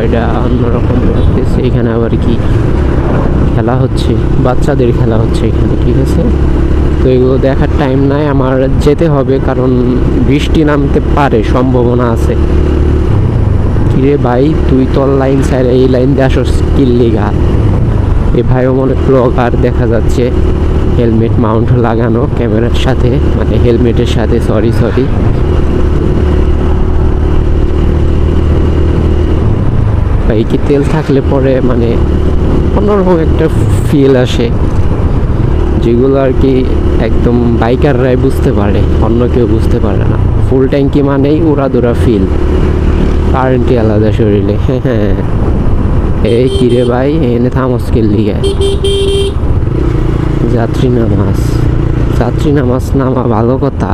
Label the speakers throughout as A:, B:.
A: এটা অন্যরকম লাগতেছে। এখানে আবার কি খেলা হচ্ছে, বাচ্চাদের খেলা হচ্ছে এখানে, ঠিক আছে। তো এগুলো দেখার টাইম নাই, আমার যেতে হবে কারণ বৃষ্টি নামতে পারে, সম্ভাবনা আছে। কিরে ভাই, তুই তোর লাইন স্যার এই লাইন দিয়ে আসো স্কিল লিগা। এ ভাইও মনে ব্লগার দেখা যাচ্ছে, হেলমেট মাউন্ট লাগানো ক্যামেরার সাথে, মানে হেলমেটের সাথে, সরি বাইকে তেল থাকলে পরে মানে অন্যরকম একটা ফিল আসে, যেগুলো আর কি একদম বাইকাররাই বুঝতে পারে, অন্য কেউ বুঝতে পারে না। ফুল ট্যাঙ্কি মানেই উড়াদুরা ফিল, কারেন্টই আলাদা শরীরে। হ্যাঁ, এই কিরে ভাই, এনে থামস্কেল লিগে যাত্রী নামাজ নামা ভালো কথা,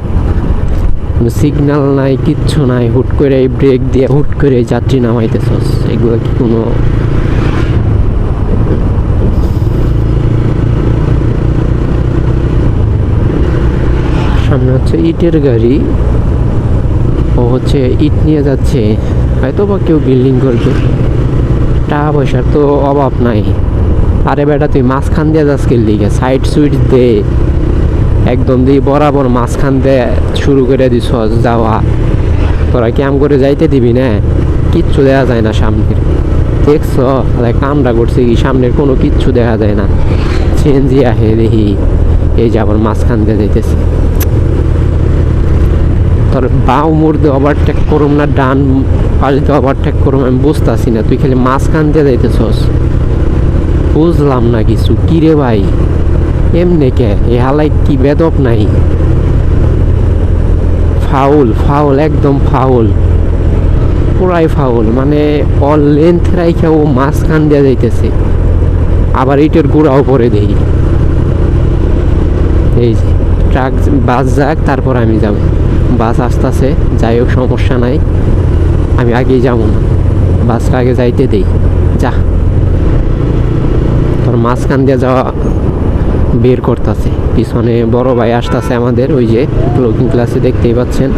A: সিগন্যাল নাই, কিচ্ছু নাই, হুট করে ব্রেক দিয়ে হুট করে যাত্রী নামাইতেছস, এগুলো কি কোনো সামনে হচ্ছে ইটের গাড়ি, ও হচ্ছে ইট নিয়ে যাচ্ছে, হয়তো বা কেউ বিল্ডিং করবে, টাকা পয়সার তো অভাব নাই। আরে বেটা, তুই মাঝখান দিয়ে যাস কি লিগে, সাইড সুইট দে, একদম দিয়ে বরাবর মাঝখান দিয়ে শুরু করে দিস যাওয়া। তোরা ক্যাম করে যাইতে দিবি না, কিচ্ছু দেখা যায় না সামনের, দেখছ কামটা করছে কি, সামনের কোনো কিচ্ছু দেখা যায় না। সিএনজি আহে দেখি, এই যে আবার মাঝখান দিয়ে যাইতেছে। তোর বাউ মুড়তে ওভারটেক করুম না ডান পাশে ওভারটেক করুম, আমি বুঝতেছি না, তুই খালি মাঝখান দিয়ে যাইতেছস, বুঝলাম না কিছু। কিরে ভাই, এমনি কে এ হালাই কি বেদব নাই? ফাউল একদম ফাউল, পুরাই ফাউল, মানে অল লেন্থ রাইখা ও মাঝখান দিয়ে যাইতেছে, আবার ইটের গুঁড়াও পরে দেই। এই যে ট্রাক বাস যাক, তারপর আমি যাব, বাস আসতেছে, যাই হোক সমস্যা নাই, আমি আগেই যাব না, বাসটা আগে যাইতে দেই। যা, তোর মাঝখান দিয়ে যাওয়া বের করতেছে, পিছনে বড় ভাই আসতেছে আমাদের, ওই যে ব্লগিং ক্লাসে দেখতেই পাচ্ছেন।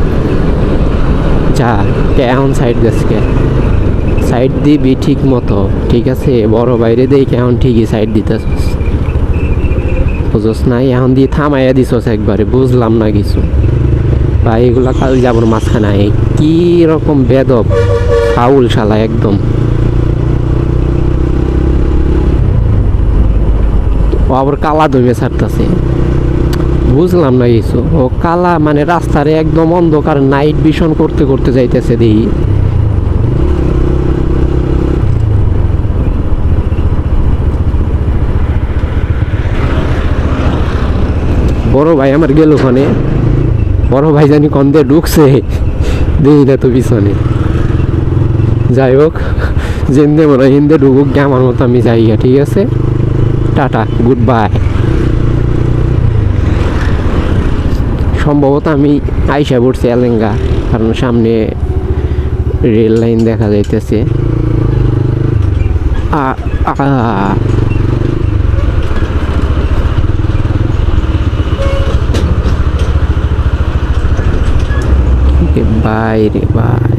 A: যা, কেমন সাইড দিচ্ছে, সাইড দিবি ঠিক মতো, ঠিক আছে, বড় বাইরে দেই কেমন ঠিকই সাইড দিতেছ, বুঝোস নাই, এখন দিয়ে থামাইয়া দিছস একবারে, বুঝলাম না কিছু। ভাই এগুলা কাল যাবর মাঝখানে, কি রকম বেদব ফাউল শালা একদম। ও আবার কালা ধরে ছাড়তেছে, বুঝলাম না কিছু। ও কালা মানে রাস্তারে একদম অন্ধকার নাইট ভিশন করতে করতে যাইতেছে দেখি। বড় ভাই আমার গেল ওখানে, বড় ভাই জানি কন দিয়ে ঢুকছে, দেখি না তো পিছনে। যাই হোক, যেন্দে মনে হয় হিন্দে ঢুকুক গে, আমার মতো আমি যাই, ঠিক আছে, টাটা, গুড বাই। সম্ভবত আমি আইসা পড়ছি এলেঙ্গা, কারণ সামনে রেল লাইন দেখা যাইতেছে। বাইরে বাই।